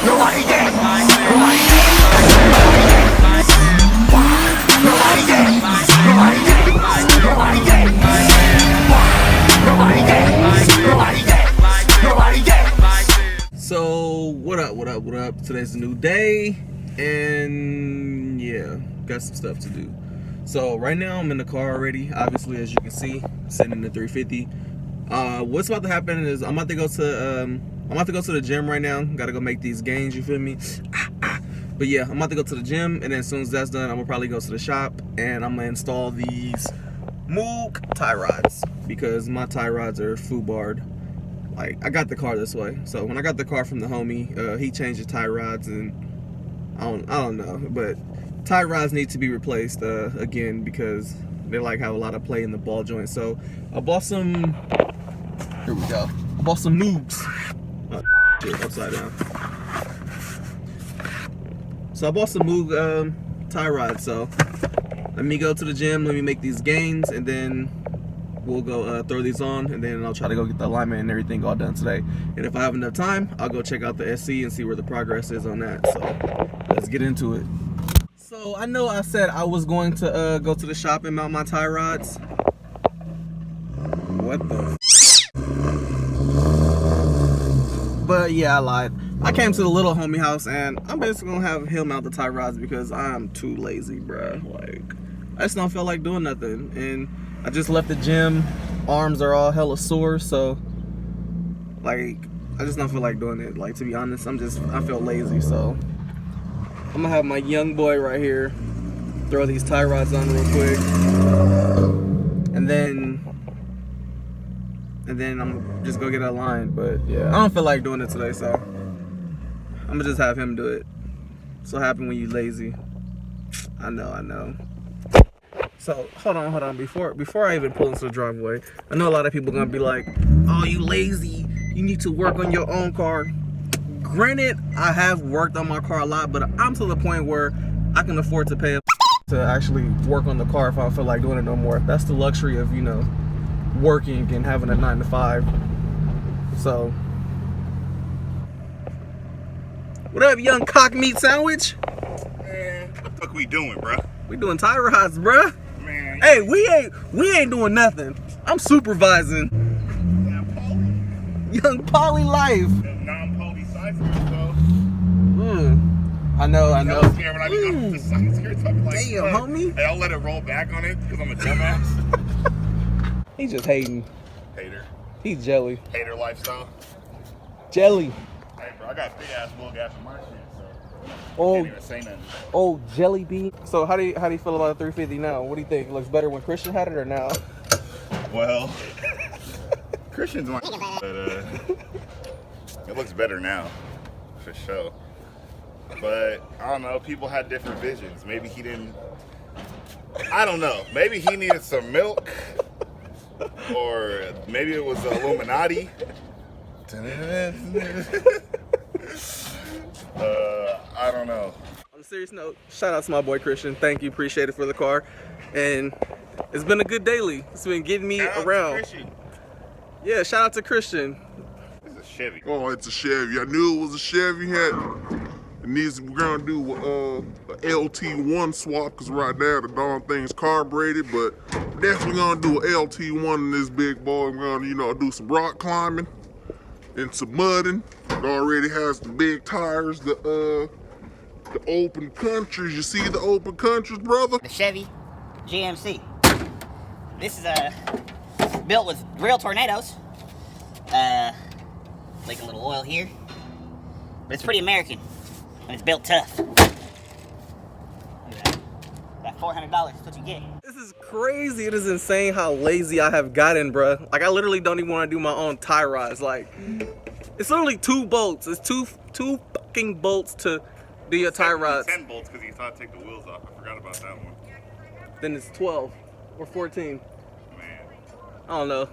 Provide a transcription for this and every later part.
So what up? Today's a new day, and yeah, got some stuff to do. So right now I'm in the car already. Obviously, as you can see, sitting in the 350. What's about to happen is I'm about to go to the gym right now. Gotta go make these gains. You feel me? But yeah, I'm about to go to the gym, and then as soon as that's done, I'm gonna probably go to the shop and I'm gonna install these moog tie rods because my tie rods are foobarred. Like, I got the car this way, so when I got the car from the homie, he changed the tie rods, and I don't know, but tie rods need to be replaced again because they like have a lot of play in the ball joint. So I bought some. Here we go. I bought some moogs. Oh, shit, upside down. So I bought some moog tie rods. So let me go to the gym. Let me make these gains, and then we'll go throw these on, and then I'll try to go get the alignment and everything all done today. And if I have enough time, I'll go check out the SC and see where the progress is on that. So let's get into it. So I know I said I was going to go to the shop and mount my tie rods. What the? But yeah, I lied. I came to the little homie house, and I'm basically gonna have him mount the tie rods because I'm too lazy, bruh. Like, I just don't feel like doing nothing, and I just left the gym. Arms are all hella sore, so like I just don't feel like doing it. Like, to be honest, I feel lazy, so I'm gonna have my young boy right here throw these tie rods on real quick, and then I'm just gonna get it aligned. But yeah, I don't feel like doing it today, so I'm gonna just have him do it. So happen when you lazy. I know. So hold on. Before I even pull into the driveway, I know a lot of people are gonna be like, "Oh, you lazy. You need to work on your own car." Granted, I have worked on my car a lot, but I'm to the point where I can afford to pay to actually work on the car if I don't feel like doing it no more. That's the luxury of, you know, working and having a 9 to 5. So, what up, young cock meat sandwich? Man, what the fuck we doing, bro? We doing tie rods, bruh. Man, hey, we ain't doing nothing. I'm supervising. Young Polly life. Non-poly sizes, though. I know. I was scared when I got the size here. Talking like, damn, homie. Hey, I'll let it roll back on it because I'm a dumbass. He's just hating. Hater. He's jelly. Hater lifestyle. Jelly. Hey, bro, I got big ass moog after my shit, so Oh, I can't even say nothing. Oh, jelly bean. So how do you feel about the 350 now? What do you think? It looks better when Christian had it or now? Well, Christian's my but it looks better now, for sure. But I don't know, people had different visions. Maybe he didn't, I don't know. Maybe he needed some milk, or maybe it was the Illuminati. I don't know. On a serious note, shout out to my boy Christian. Thank you, appreciate it for the car. And it's been a good daily. It's been getting me around. Yeah, shout out to Christian. This is a Chevy. Oh, it's a Chevy. I knew it was a Chevy. We're gonna do a LT1 swap because right now the darn thing's carbureted, but definitely gonna do a LT1 in this big boy. We're gonna, do some rock climbing and some mudding. It already has the big tires, the open countries. You see the open countries, brother? The Chevy GMC. This is built with real tornadoes. Like a little oil here. But it's pretty American. And it's built tough. Look at that. That $400 is what you get. This is crazy. It is insane how lazy I have gotten, bruh. Like, I literally don't even want to do my own tie rods. Like, it's literally 2 bolts. It's two fucking bolts to do your tie rods. 10 bolts because he thought to take the wheels off. I forgot about that one. Then it's 12 or 14. Man. I don't know.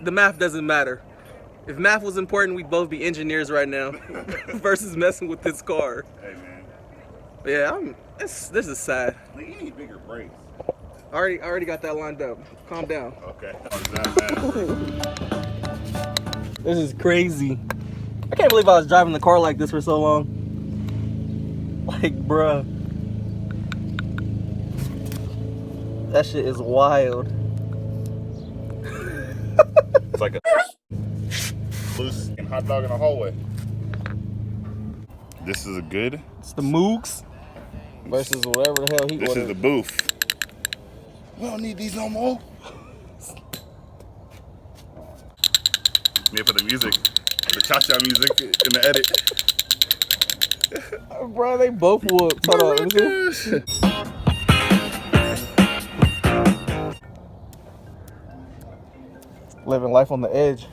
The math doesn't matter. If math was important, we'd both be engineers right now versus messing with this car. Hey, man. But yeah, this is sad. Like, you need bigger brakes. I already got that lined up. Calm down. Okay. Oh, is that bad? This is crazy. I can't believe I was driving the car like this for so long. Like, bruh. That shit is wild. It's like a loose and hot dog in the hallway. This is a good. It's the moogs versus whatever the hell he This ordered. is the booth. We don't need these no more. Need to put the music, the cha-cha music in the edit. Bro, they both whooped. Hold on, let me see. Living life on the edge.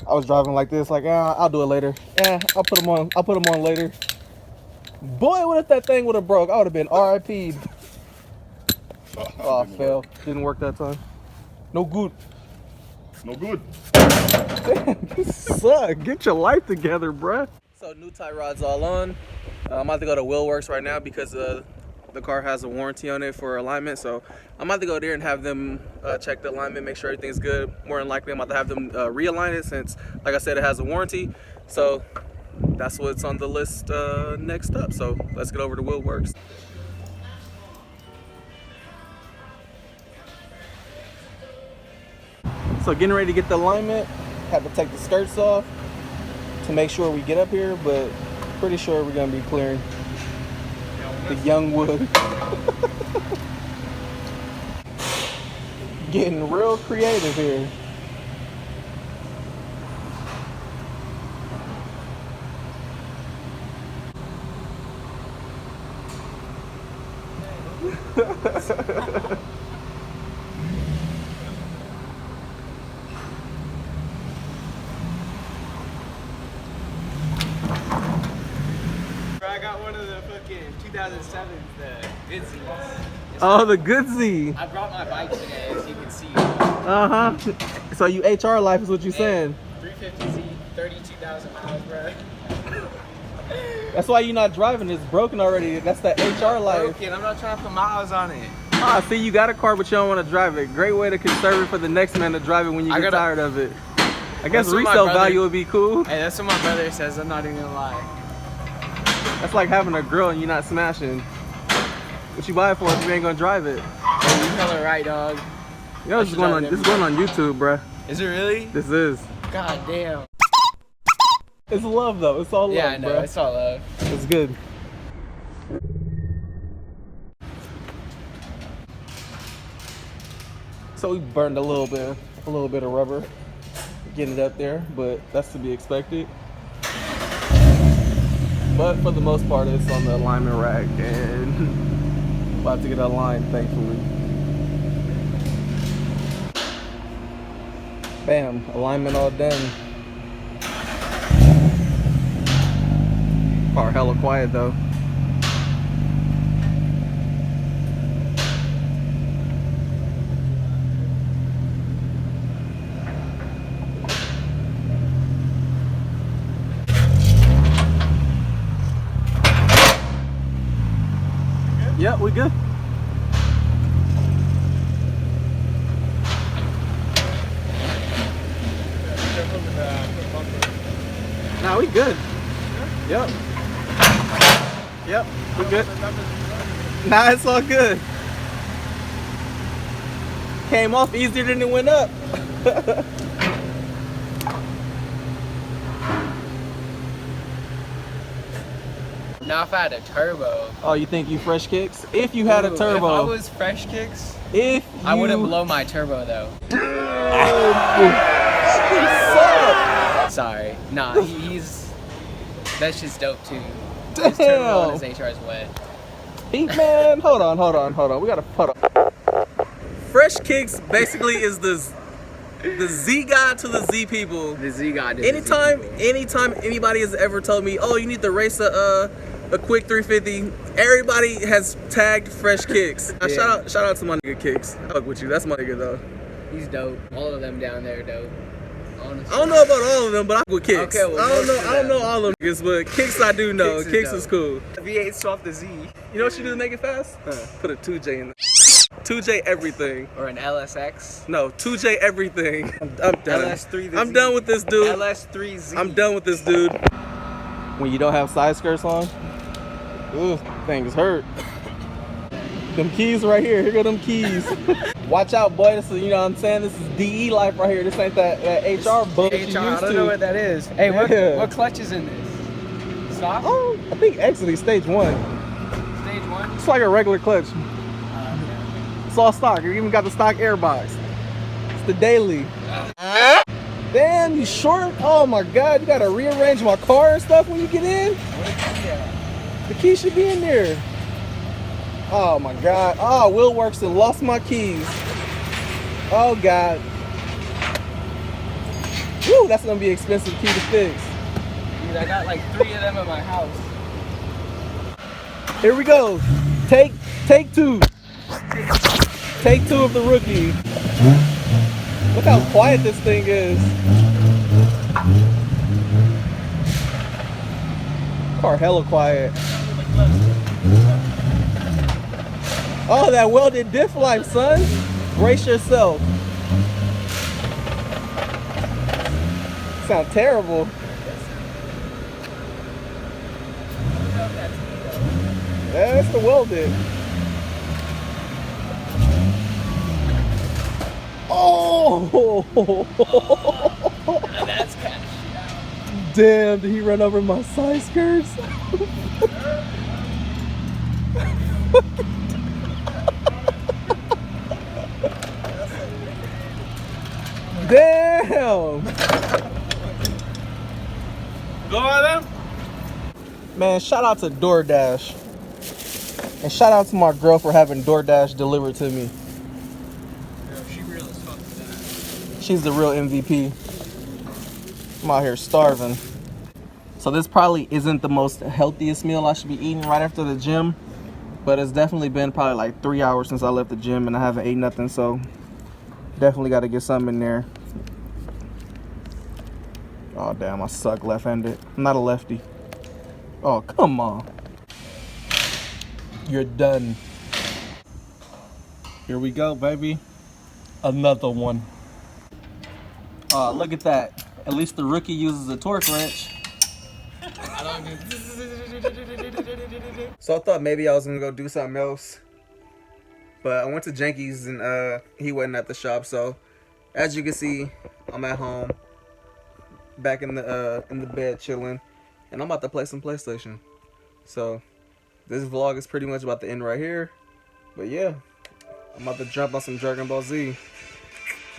I was driving like this, like, I'll do it later. I'll put them on. I'll put them on later. Boy, what if that thing would have broke? I would have been RIP'd. Oh, fail. Didn't work that time. No good. No good. Damn, you suck. Get your life together, bruh. So new tie rod's all on. I'm about to go to Willworks right now because the car has a warranty on it for alignment. So I'm about to go there and have them check the alignment, make sure everything's good. More than likely, I'm about to have them realign it since, like I said, it has a warranty. So that's what's on the list next up. So let's get over to Willworks. So getting ready to get the alignment, have to take the skirts off to make sure we get up here, but pretty sure we're gonna be clearing the young wood. Getting real creative here. I got one of the fucking 2007s, the good Z's. Oh, the good Z. I brought my bike today, as you can see. So you HR life is what you saying. 350Z, 32,000 miles, bro. That's why you're not driving. It's broken already. That's the HR life. Broken. I'm not trying to put miles on it. Ah, see, you got a car, but you don't want to drive it. Great way to conserve it for the next man to drive it when you get tired of it. I guess That's what my resale brother- value would be cool. Hey, that's what my brother says. I'm not even gonna lie. That's like having a girl and you're not smashing. What you buy it for if you ain't gonna drive it? Hey, you tell it right, dog. You know, this is going on YouTube, bruh. Is it really? This is. God damn. It's love though. It's all love, Yeah, I know. bruh. It's all love. It's good. So we burned a little bit of rubber, getting it up there, but that's to be expected. But for the most part, it's on the alignment rack, and about to get it aligned, thankfully. Bam, alignment all done. Car hella quiet though. Yeah, we good. Nah, we good. Yep. Yep, we good. Nah, it's all good. Came off easier than it went up. Now if I had a turbo. Oh, you think you fresh kicks? If you had a turbo. If I was fresh kicks, If I you- wouldn't blow my turbo though. Sorry. Nah, he's. That's just dope too. His turbo and his HR is wet. Man, hold on. We gotta hold on. Fresh kicks basically is the Z guy to the Z people. The Z guy did. Anytime anybody has ever told me, oh, you need to race a quick 350, everybody has tagged Fresh Kicks. Now, Yeah. shout out to my nigga Kicks. I fuck with you. That's my nigga though. He's dope. All of them down there dope. Honestly. I don't know about all of them, but I fuck with Kicks. Okay, well, I don't most of know them. all of them niggas, but Kicks I do know. Kicks is Kicks dope. is cool. V8 swap the Z. You know what you do to make it fast? Put a 2J in there. 2J everything. Or an LSX. No, 2J everything. I'm done. LS3 the I'm Z. done with this dude. LS3Z. I'm done with this dude. When you don't have side skirts on, ooh, things hurt. Them keys right here. Here go them keys. Watch out, boy. This is, you know what I'm saying? This is DE life right here. This ain't that HR bullshit you used I don't to. know what that is. Hey, Yeah. what clutch is in this? Soft? Oh, I think actually stage 1. Stage 1? It's like a regular clutch. It's all stock. You even got the stock air box. It's the daily. Damn, you short? Oh my god, you gotta rearrange my car and stuff when you get in? The key should be in there. Oh my god. Oh, wheel works and lost my keys. Oh god. Woo, that's gonna be an expensive key to fix. Dude, I got like 3 of them at my house. Here we go. Take 2. Take 2 of the rookie. Look how quiet this thing is. Car hella quiet. Oh, that welded diff life, son. Brace yourself. Sound terrible. Yeah, that's the welded. Oh! That's kind of shit. Damn, did he run over my side skirts? Damn! Go on them. Man, shout out to DoorDash. And shout out to my girl for having DoorDash delivered to me. Girl, she real as fuck for that. She's the real MVP. I'm out here starving. So this probably isn't the most healthiest meal I should be eating right after the gym, but it's definitely been probably like 3 hours since I left the gym and I haven't ate nothing, so definitely got to get something in there. Oh damn, I suck left-handed. I'm not a lefty. Oh, come on. You're done. Here we go, baby. Another one. Oh, look at that. At least the rookie uses a torque wrench. So I thought maybe I was gonna go do something else, but I went to Jenky's and he wasn't at the shop. So as you can see, I'm at home, back in the bed chilling, and I'm about to play some PlayStation. So this vlog is pretty much about to end right here. But yeah, I'm about to jump on some Dragon Ball Z.